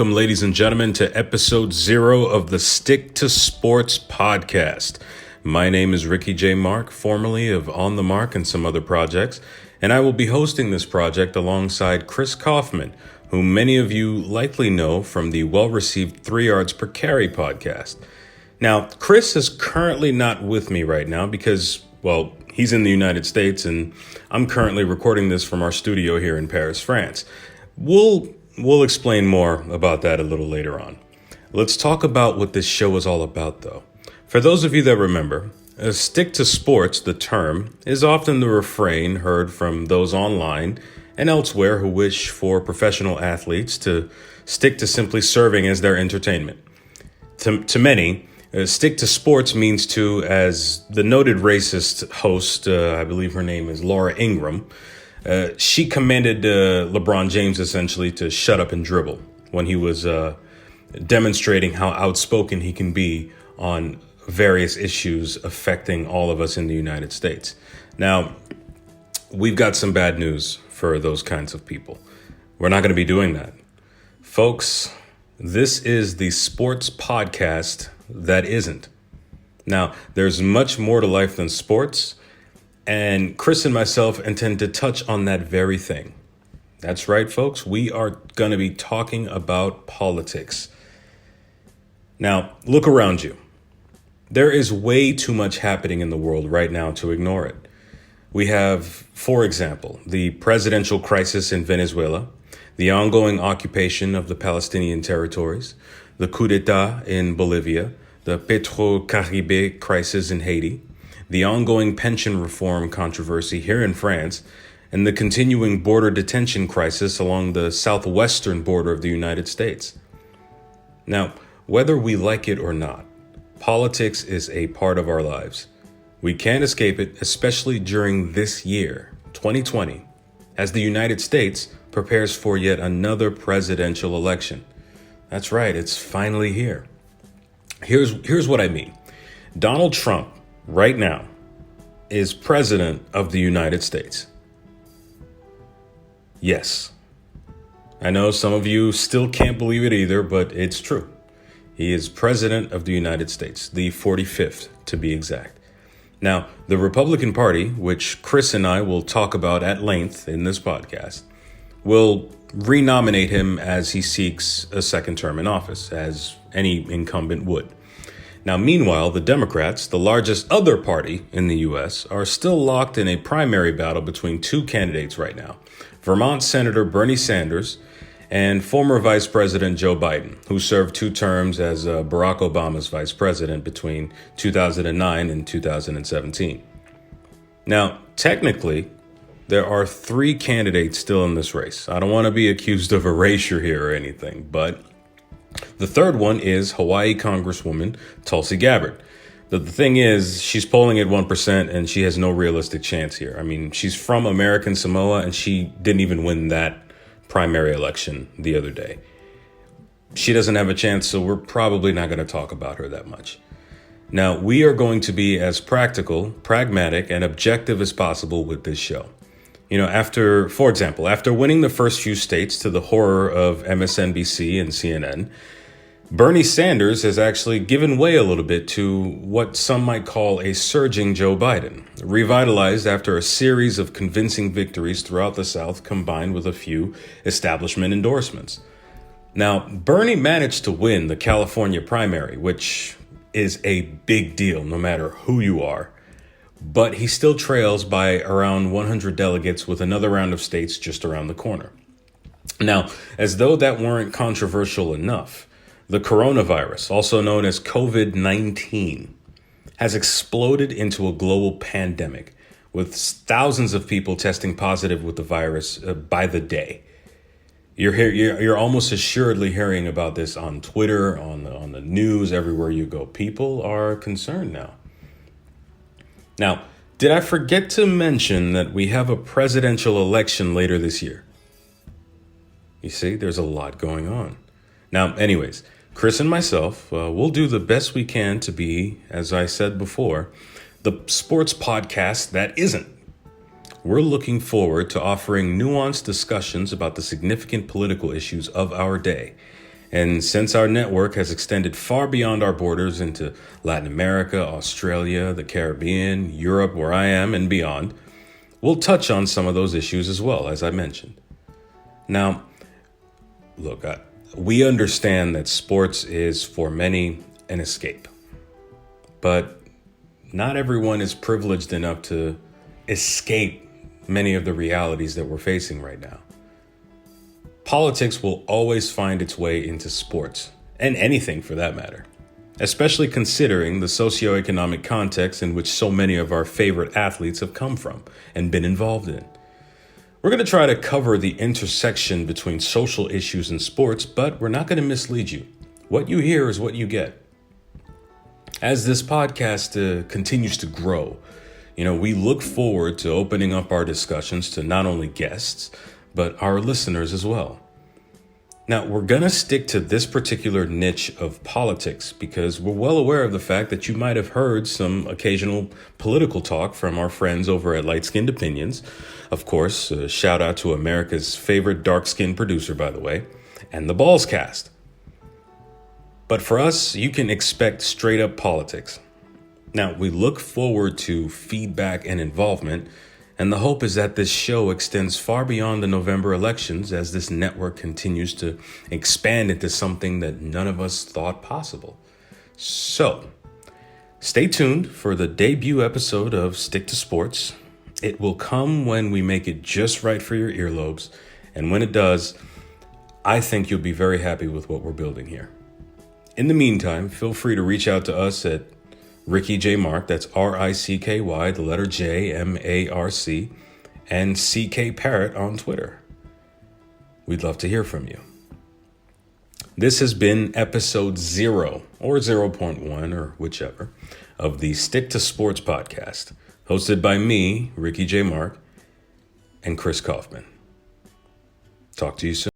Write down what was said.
Welcome, ladies and gentlemen, to episode 0 of the Stick to Sports podcast. My name is Ricky J. Mark, formerly of On the Mark and some other projects, and I will be hosting this project alongside Chris Kaufman, whom many of you likely know from the well-received 3 Yards Per Carry podcast. Now, Chris is currently not with me right now because, well, he's in the United States, and I'm currently recording this from our studio here in Paris, France. We'll explain more about that a little later on. Let's talk about what this show is all about, though. For those of you that remember, stick to sports, the term, is often the refrain heard from those online and elsewhere who wish for professional athletes to stick to simply serving as their entertainment. To many, stick to sports means to, as the noted racist host, I believe her name is Laura Ingraham, she commanded LeBron James essentially to shut up and dribble when he was demonstrating how outspoken he can be on various issues affecting all of us in the United States. Now, we've got some bad news for those kinds of people. We're not going to be doing that. Folks, this is the sports podcast that isn't. Now, there's much more to life than sports. And Chris and myself intend to touch on that very thing. That's right, folks. We are going to be talking about politics. Now, look around you. There is way too much happening in the world right now to ignore it. We have, for example, the presidential crisis in Venezuela, the ongoing occupation of the Palestinian territories, the coup d'etat in Bolivia, the Petro-Caribe crisis in Haiti, the ongoing pension reform controversy here in France, and the continuing border detention crisis along the southwestern border of the United States. Now, whether we like it or not, politics is a part of our lives. We can't escape it, especially during this year, 2020, as the United States prepares for yet another presidential election. That's right, it's finally here. Here's what I mean. Donald Trump, right now, is president of the United States. Yes. I know some of you still can't believe it either, but it's true. He is president of the United States, the 45th to be exact. Now, the Republican Party, which Chris and I will talk about at length in this podcast, will renominate him as he seeks a second term in office, as any incumbent would. Now, meanwhile, the Democrats, the largest other party in the U.S., are still locked in a primary battle between 2 candidates right now, Vermont Senator Bernie Sanders and former Vice President Joe Biden, who served 2 terms as Barack Obama's vice president between 2009 and 2017. Now, technically, there are 3 candidates still in this race. I don't want to be accused of erasure here or anything, but the third one is Hawaii Congresswoman Tulsi Gabbard. The thing is, she's polling at 1% and she has no realistic chance here. I mean, she's from American Samoa and she didn't even win that primary election the other day. She doesn't have a chance, so we're probably not going to talk about her that much. Now, we are going to be as practical, pragmatic, and objective as possible with this show. You know, for example, after winning the first few states to the horror of MSNBC and CNN, Bernie Sanders has actually given way a little bit to what some might call a surging Joe Biden, revitalized after a series of convincing victories throughout the South combined with a few establishment endorsements. Now, Bernie managed to win the California primary, which is a big deal no matter who you are. But he still trails by around 100 delegates with another round of states just around the corner. Now, as though that weren't controversial enough, the coronavirus, also known as COVID-19, has exploded into a global pandemic, with thousands of people testing positive with the virus by the day. You're almost assuredly hearing about this on Twitter, on the news, everywhere you go. People are concerned now. Now, did I forget to mention that we have a presidential election later this year? You see, there's a lot going on. Now, anyways, Chris and myself, we'll do the best we can to be, as I said before, the sports podcast that isn't. We're looking forward to offering nuanced discussions about the significant political issues of our day And since our network has extended far beyond our borders into Latin America, Australia, the Caribbean, Europe, where I am, and beyond, we'll touch on some of those issues as well, as I mentioned. Now, look, we understand that sports is for many an escape, but not everyone is privileged enough to escape many of the realities that we're facing right now. Politics will always find its way into sports, and anything for that matter, especially considering the socioeconomic context in which so many of our favorite athletes have come from and been involved in. We're going to try to cover the intersection between social issues and sports, but we're not going to mislead you. What you hear is what you get. As this podcast continues to grow, we look forward to opening up our discussions to not only guests, but our listeners as well. Now, we're going to stick to this particular niche of politics because we're well aware of the fact that you might have heard some occasional political talk from our friends over at Light Skinned Opinions. Of course, a shout out to America's favorite dark-skinned producer, by the way, and the Balls Cast. But for us, you can expect straight up politics. Now, we look forward to feedback and involvement, and the hope is that this show extends far beyond the November elections as this network continues to expand into something that none of us thought possible. So, stay tuned for the debut episode of Stick to Sports. It will come when we make it just right for your earlobes, and when it does, I think you'll be very happy with what we're building here. In the meantime, feel free to reach out to us at Ricky J. Mark, that's RICKY, the letter J, MARC, and CK Parrott on Twitter. We'd love to hear from you. This has been episode 0, or 0.1, or whichever, of the Stick to Sports podcast, hosted by me, Ricky J. Mark, and Chris Kaufman. Talk to you soon.